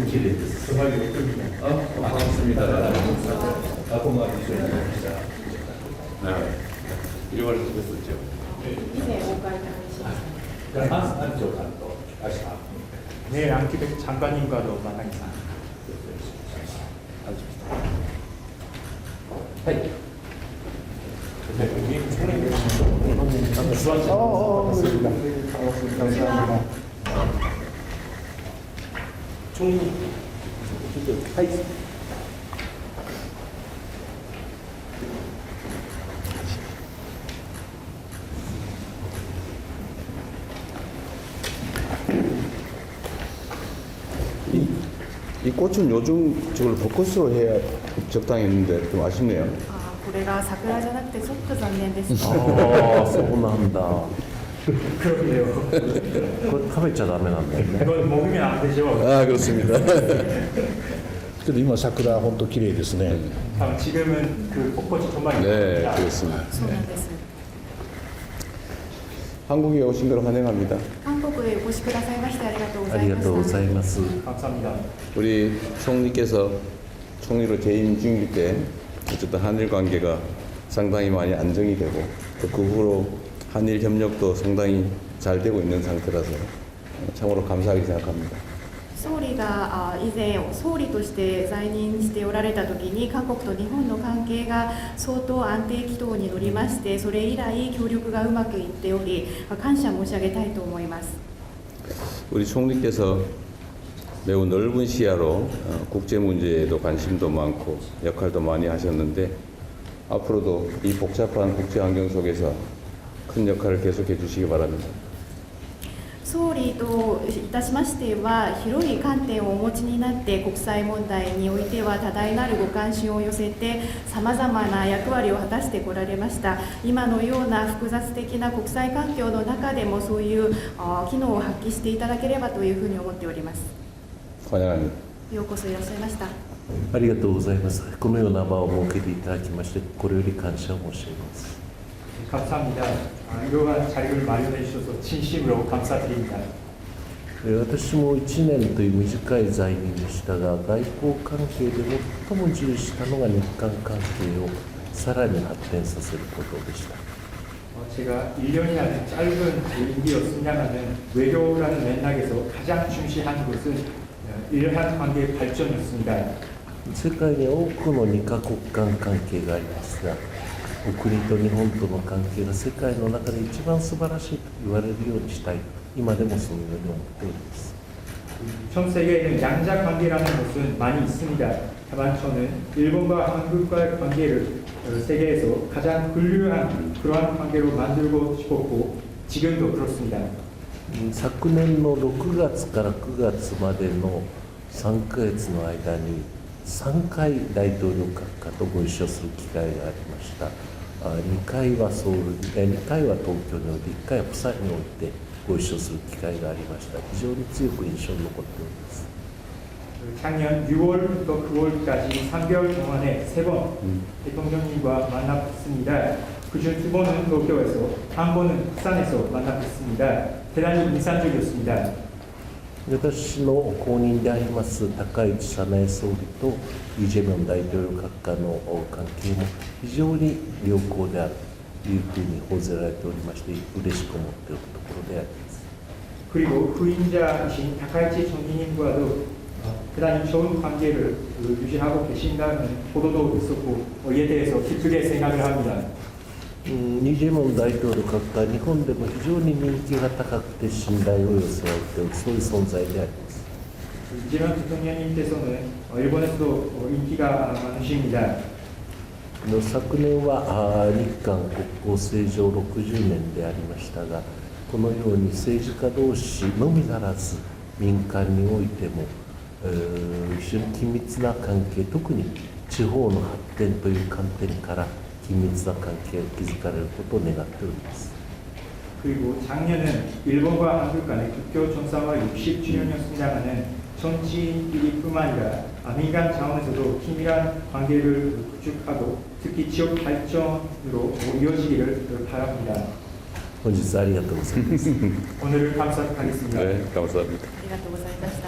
기대です。 반갑습니다. 고마워주셔서 네. 일본에서 뵀었죠. 以前お伺いしました。 안쪽 간도 아시아. 네, 랑키백 장관님과도 만나겠습니다. はい。はい。 이 꽃은 요즘 저걸 벚꽃으로 해야 적당했는데 좀 아쉽네요. これが桜じゃなくてちょっと残念です。 아, 서운한다. 그러게요. 그거 食べちゃダメなんだよね. 이건 먹으면 안 되죠. 아 그렇습니다. けど今桜本当綺麗ですね。 지금은 그 벚꽃이 정말 네 예쁩니다. 그렇습니다. そうなんです。 한국에 오신 걸 환영합니다. 韓国へお越しくださいましてありがとうごありがざいました。とうございます. 감사합니다. 우리 총리께서 총리로 재임 중일 때 어쨌든 한일 관계가 상당히 많이 안정이 되고 또 그 후로 한일 협력도 상당히 잘 되고 있는 상태라서 참으로 감사하게 생각합니다. 総理が以前総理として在任しておられた時に韓国と日本の関係が相当安定軌道に乗りましてそれ以来協力がうまくいっており感謝申し上げたいと思います。 우리 총리께서 매우 넓은 시야로 국제 문제에도 관심도 많고 역할도 많이 하셨는데 앞으로도 이 복잡한 국제 환경 속에서 큰 역할을 계속해 주시기 바랍니다. 総理といたしましては広い観点をお持ちになって国際問題においては多大なるご関心を寄せてさまざまな役割を果たしてこられました。今のような複雑的な国際環境の中でもそういう機能を発揮していただければというふうに思っております。 환영합니다. ようこそいらっしゃいました。ありがとうございます. このような場を設けていただきましてこれより感謝を申し上げます. 감사합니다. 이러한 자리를 마련해 주셔서 진심으로 감사드립니다. 私も1年という短い在任でしたが外交関係で最も重視したのが日韓関係をさらに発展させることでした. 제가 1년이라는 짧은 임기였습니다만은 외교라는 맥락에서 가장 중시한 것은 이러한 관계의 발전이었습니다. 世界に多くの2カ国間関係がありますがお国と日本との関係が世界の中で一番素晴らしいと言われるようにしたい今でもそのように思っております. 전 세계에는 양자 관계라는 것은 많이 있습니다. 다만 저는 일본과 한국과의 관계를 세계에서 가장 훌륭한 그러한 관계로 만들고 싶었고 지금도 그렇습니다. 昨年の6月から9月までの3ヶ月の間に3回大統領閣下とご一緒する機会がありました。2回はソウル、2回は東京において、1回は釜山においてご一緒する機会がありました。非常に強く印象に残っております。 작년 6월부터 9월까지 3개월 동안에 3번 대통령님과 만나봤습니다. 그중 2번은 도쿄에서, 한 번은釜山에서 만나봤습니다. 대단히 인상적이었습니다. 私の後任であります高市早苗総理とイ・ジェミョン大統領閣下の関係も非常に良好であるというふうに報じられておりまして嬉しく思っているところであります。 그리고 후임자이신 다카이치 총리님과도 대단히 좋은 관계를 유지하고 계신다는 보도도 있었고 이에 대해서 기쁘게 생각을 합니다. イ・ジェミョン大統領閣下は日本でも非常に人気が高くて信頼を寄せられているそういう存在であります。 이재명 대통령님께서는 일본에서도 인기가 많으십니다. 昨年は日韓国交正常60年でありましたがこのように政治家同士のみならず民間においても非常に緊密な関係特に地方の発展という観点から緊密な関係を築かれることを願っております。 그리고 작년은 일본과 한국 간의 국교 정상화 60주년이었습니다만은 정치인끼리뿐만 아니라 민간 차원에서도 긴밀한 관계를 구축하고 특히 지역 발전으로 이어지기를 바랍니다. 本日はありがとうございます。 오늘을 감사하겠습니다. 네 감사합니다. ありがとうございました。